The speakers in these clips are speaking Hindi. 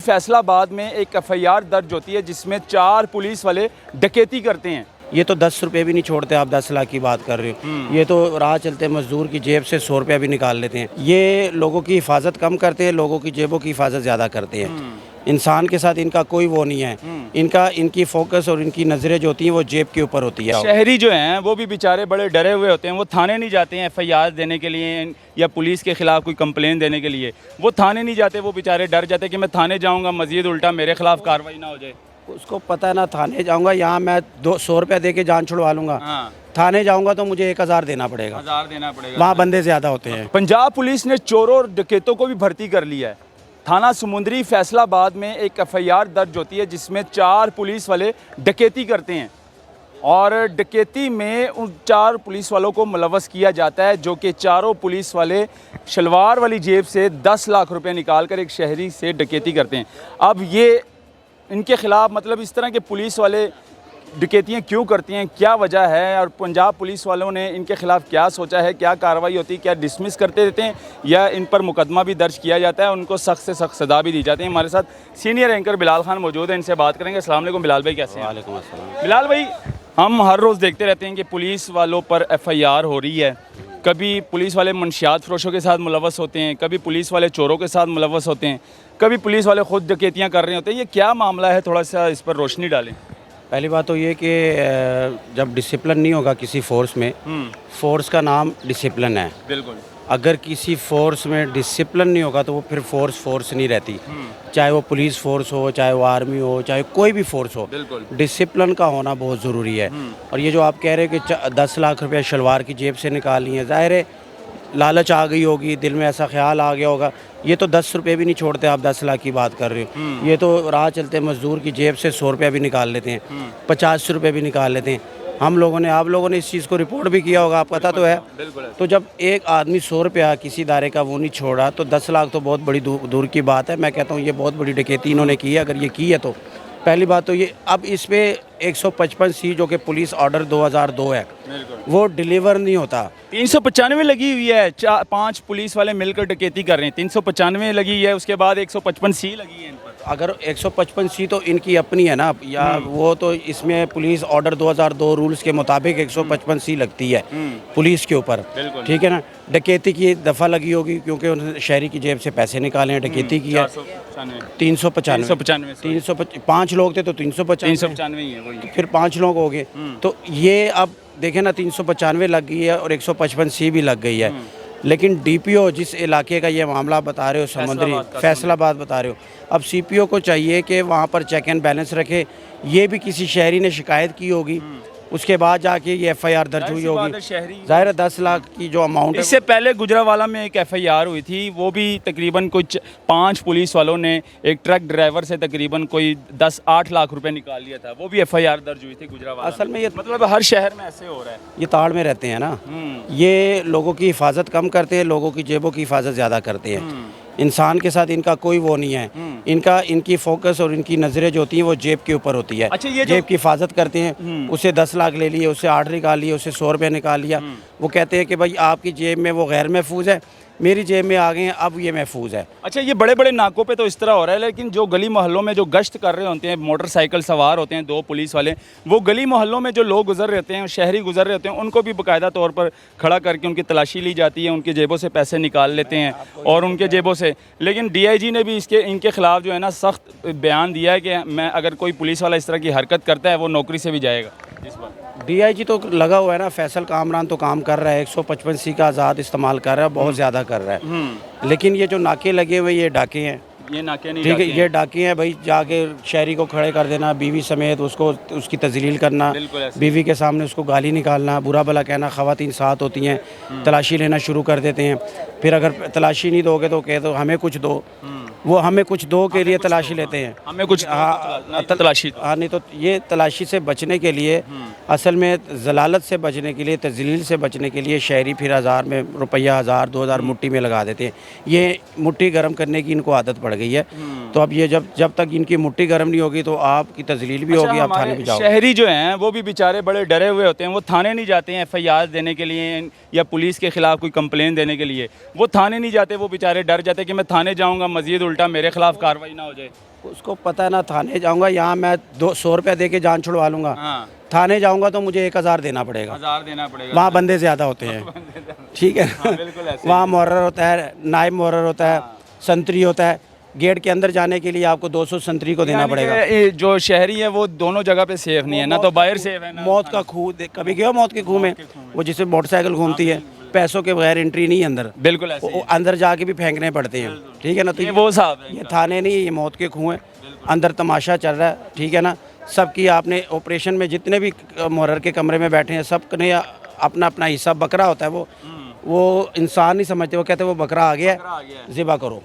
फैसलाबाद में एक एफआईआर दर्ज होती है जिसमें 4 पुलिस वाले डकैती करते हैं। ये तो 10 रुपये भी नहीं छोड़ते, आप 10 लाख की बात कर रहे हो। ये तो राह चलते मजदूर की जेब से 100 रुपया भी निकाल लेते हैं। ये लोगों की हिफाजत कम करते हैं, लोगों की जेबों की हिफाजत ज़्यादा करते हैं। इंसान के साथ इनका कोई वो नहीं है। इनकी फोकस और इनकी नज़रें जो होती हैं वो जेब के ऊपर होती है। शहरी जो हैं वो भी बेचारे बड़े डरे हुए होते हैं, वो थाने नहीं जाते हैं एफआईआर देने के लिए या पुलिस के खिलाफ कोई कंप्लेन देने के लिए। वो थाने नहीं जाते, वो बेचारे डर जाते हैं कि मैं थाने जाऊँगा मज़ीद उल्टा मेरे खिलाफ कार्रवाई ना हो जाए। उसको पता है ना, थाने जाऊँगा यहाँ मैं 200 रुपया दे के जान छुड़वा लूँगा। हाँ। थाने जाऊँगा तो मुझे 1000 देना पड़ेगा। 1000 देना पड़ेगा। वहाँ बंदे ज़्यादा होते हैं। पंजाब पुलिस ने चोरों और डकैतों को भी भर्ती कर लिया है। थाना समुंदरी फैसलाबाद में एक एफआईआर दर्ज होती है जिसमें 4 पुलिस वाले डकैती करते हैं और डकैती में उन 4 पुलिस वालों को मुलव्वस किया जाता है, जो कि चारों पुलिस वाले शलवार वाली जेब से 10 लाख रुपए निकाल कर एक शहरी से डकैती करते हैं। अब ये इनके ख़िलाफ़ मतलब इस तरह के पुलिस वाले डकैतियाँ क्यों करती हैं, क्या वजह है, और पंजाब पुलिस वालों ने इनके ख़िलाफ़ क्या सोचा है, क्या कार्रवाई होती है, क्या डिसमिस करते रहते हैं या इन पर मुकदमा भी दर्ज किया जाता है, उनको सख्त से सख्त सज़ा भी दी जाती है। हमारे साथ सीनियर एंकर बिलाल खान मौजूद है, इनसे बात करेंगे। अस्सलाम वालेकुम बिलाल भाई, कैसे हैं? वालेकुम अस्सलाम। बिलाल भाई, हम हर रोज़ देखते रहते हैं कि पुलिस वालों पर एफआईआर हो रही है। कभी पुलिस वाले मंशियात फरोशों के साथ मुलव्वस होते हैं, कभी पुलिस वाले चोरों के साथ मुलव्वस होते हैं, कभी पुलिस वाले ख़ुद डकैतियाँ कर रहे होते हैं। ये क्या मामला है, थोड़ा सा इस पर रोशनी डालें। पहली बात तो ये कि जब डिसिप्लिन नहीं होगा किसी फोर्स में, फोर्स का नाम डिसिप्लिन है। बिल्कुल। अगर किसी फोर्स में डिसिप्लिन नहीं होगा तो वो फिर फोर्स नहीं रहती। चाहे वो पुलिस फोर्स हो, चाहे वो आर्मी हो, चाहे कोई भी फोर्स हो, डिसिप्लिन का होना बहुत ज़रूरी है। और ये जो आप कह रहे हैं कि 10 लाख रुपया शलवार की जेब से निकाल लिए, ज़ाहिर है लालच आ गई होगी, दिल में ऐसा ख्याल आ गया होगा। ये तो 10 रुपये भी नहीं छोड़ते, आप 10 लाख की बात कर रहे हो। ये तो राह चलते मजदूर की जेब से 100 रुपया भी निकाल लेते हैं, 50 रुपये भी निकाल लेते हैं। हम लोगों ने, आप लोगों ने इस चीज़ को रिपोर्ट भी किया होगा, आप पता तो है। तो जब एक आदमी 100 रुपया किसी इदारे का वो नहीं छोड़ा तो 10 लाख तो बहुत बड़ी दूर की बात है। मैं कहता हूँ ये बहुत बड़ी डकैती इन्होंने की है। अगर ये की है तो पहली बात तो ये, अब इस पे 155C जो कि पुलिस ऑर्डर 2002 है वो डिलीवर नहीं होता। 395 लगी हुई है, 5 पुलिस वाले मिलकर डकैती कर रहे हैं, 395 लगी है, उसके बाद 155C लगी है इन पर। अगर 155C तो इनकी अपनी है ना, या वो तो इसमें पुलिस ऑर्डर 2002 रूल्स के मुताबिक 155C लगती है पुलिस के ऊपर, ठीक है ना। डकैती की दफ़ा लगी होगी क्योंकि उन्होंने शहरी की जेब से पैसे निकाले हैं, डकैती की है। 395 5 लोग थे तो 395 ही है वही। फिर 5 लोग हो गए। तो ये अब देखें ना, 395 लग गई है और 155C भी लग गई है। लेकिन डीपीओ जिस इलाके का ये मामला बता रहे हो, समुद्री फैसलाबाद बता रहे हो, अब सीपीओ को चाहिए कि वहाँ पर चेक एंड बैलेंस रखे। ये भी किसी शहरी ने शिकायत की होगी, उसके बाद जाके ये एफआईआर दर्ज हुई होगी। ज़ाहिर है 10 लाख की जो अमाउंट है। इससे पहले गुजरावाला में एक एफआईआर हुई थी, वो भी तकरीबन कुछ 5 पुलिस वालों ने एक ट्रक ड्राइवर से तकरीबन कोई 8 लाख रुपए निकाल लिया था, वो भी एफआईआर दर्ज हुई थी गुजरावाला। असल में ये मतलब हर शहर में ऐसे हो रहा है। ये ताड़ में रहते हैं ना, ये लोगों की हिफाजत कम करते हैं, लोगों की जेबों की हिफाजत ज़्यादा करते हैं। इंसान के साथ इनका कोई वो नहीं है। इनकी फोकस और इनकी नज़रें जो होती हैं वो जेब के ऊपर होती है। अच्छा, ये जेब की हिफाजत करते हैं। उसे 10 लाख ले लिए, उससे 8 निकाल लिए, उससे 100 रुपये निकाल लिया। वो कहते हैं कि भाई आपकी जेब में वो गैर महफूज है, मेरी जेब में आ गए हैं, अब ये महफूज है। अच्छा, ये बड़े बड़े नाकों पे तो इस तरह हो रहा है, लेकिन जो गली मोहल्लों में जो गश्त कर रहे होते हैं, मोटरसाइकिल सवार होते हैं 2 पुलिस वाले, वो गली मोहल्लों में जो लोग गुजर रहे होते हैं, शहरी गुजर रहे होते हैं, उनको भी बाकायदा तौर पर खड़ा करके उनकी तलाशी ली जाती है, उनकी जेबों से पैसे निकाल लेते हैं और उनके जेबों से। लेकिन डीआईजी ने भी इनके खिलाफ जो है ना सख्त बयान दिया है कि मैं अगर कोई पुलिस वाला इस तरह की हरकत करता है वो नौकरी से भी जाएगा। इस बार डीआईजी तो लगा हुआ है ना, फैसल कामरान तो काम कर रहा है, 155C का आज़ाद इस्तेमाल कर रहा है, बहुत ज़्यादा कर रहा है। लेकिन ये जो नाके लगे हुए ये डाके हैं, ये नाके नहीं, ठीक है, ये डाके हैं भाई। जाके शहरी को खड़े कर देना, बीवी समेत उसको उसकी तजलील करना, बीवी के सामने उसको गाली निकालना, बुरा भला कहना। ख़वातीन साथ होती हैं, तलाशी लेना शुरू कर देते हैं। फिर अगर तलाशी नहीं दोगे तो कह दो हमें कुछ दो, वो हमें कुछ दो के लिए तलाशी लेते हैं, हमें कुछ तलाशी। हाँ, नहीं तो ये तलाशी से बचने के लिए, असल में जलालत से बचने के लिए, तजलील से बचने के लिए शहरी फिर 1000 में रुपया 1000 2000 मुट्ठी में लगा देते हैं। ये मुट्ठी गर्म करने की इनको आदत पड़ गई है। तो अब ये जब तक इनकी मुट्ठी गर्म नहीं होगी तो आपकी तजलील भी होगी, आप थाने भी जाओगे। शहरी जो हैं वो भी बेचारे बड़े डरे हुए होते हैं, वो थाने नहीं जाते हैं FIR देने के लिए या पुलिस के खिलाफ कोई कंप्लेन देने के लिए, वो थाने नहीं जाते, वो बेचारे डर जाते हैं कि मैं थाने जाऊंगा मजीद उल्टा मेरे खिलाफ कार्रवाई ना हो जाए। उसको पता है ना, थाने जाऊंगा यहाँ मैं 200 रुपया दे के जान छुड़वा लूँगा, हाँ, थाने जाऊँगा तो मुझे 1000 देना पड़ेगा। 1000 देना पड़ेगा। वहाँ बंदे ज़्यादा होते हैं, ठीक है हाँ, बिल्कुल ऐसे वहाँ मुहर्रर होता है, नायब मुहर्रर होता है, संतरी होता है। गेट के अंदर जाने के लिए आपको 200 संतरी को देना यानी पड़ेगा। कि ये जो शहरी है वो दोनों जगह पे सेफ नहीं है ना, तो बाहर सेफ है ना। मौत का खूह कभी गया मौत के खूह में, वो जिसमें मोटरसाइकिल घूमती है, पैसों के बगैर एंट्री नहीं है अंदर, बिल्कुल ऐसे वो अंदर जाके भी फेंकने पड़ते हैं, ठीक है ना। तो ये वो साहब है ये थाने नहीं, ये मौत के खूह हैं, अंदर तमाशा चल रहा है, ठीक है ना। सबकी आपने ऑपरेशन में जितने भी मुहर्रर के कमरे में बैठे हैं सब ने अपना अपना हिस्सा, बकरा होता है वो इंसान नहीं समझते, वो कहते हैं वो बकरा आ गया है, ज़िबा करो।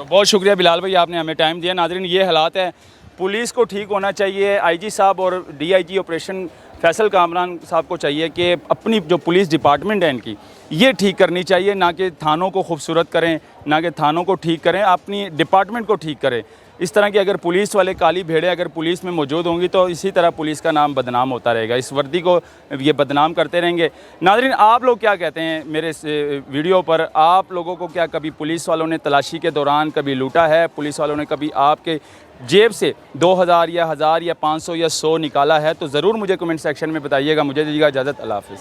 बहुत शुक्रिया बिलाल भाई, आपने हमें टाइम दिया। नाज़रीन, ये हालात है, पुलिस को ठीक होना चाहिए। IG साहब और DIG ऑपरेशन फैसल कामरान साहब को चाहिए कि अपनी जो पुलिस डिपार्टमेंट है इनकी ये ठीक करनी चाहिए, ना कि थानों को खूबसूरत करें, ना कि थानों को ठीक करें, अपनी डिपार्टमेंट को ठीक करें। इस तरह की अगर पुलिस वाले काली भेड़े अगर पुलिस में मौजूद होंगी तो इसी तरह पुलिस का नाम बदनाम होता रहेगा, इस वर्दी को ये बदनाम करते रहेंगे। नाज़रीन, आप लोग क्या कहते हैं मेरे इस वीडियो पर? आप लोगों को क्या कभी पुलिस वालों ने तलाशी के दौरान कभी लूटा है? पुलिस वालों ने कभी आपके जेब से 2000 या 1000 या 500 या 100 निकाला है? तो ज़रूर मुझे कमेंट सेक्शन में बताइएगा। मुझे दीजिएगा इजाज़त, अल्लाह हाफ़िज़।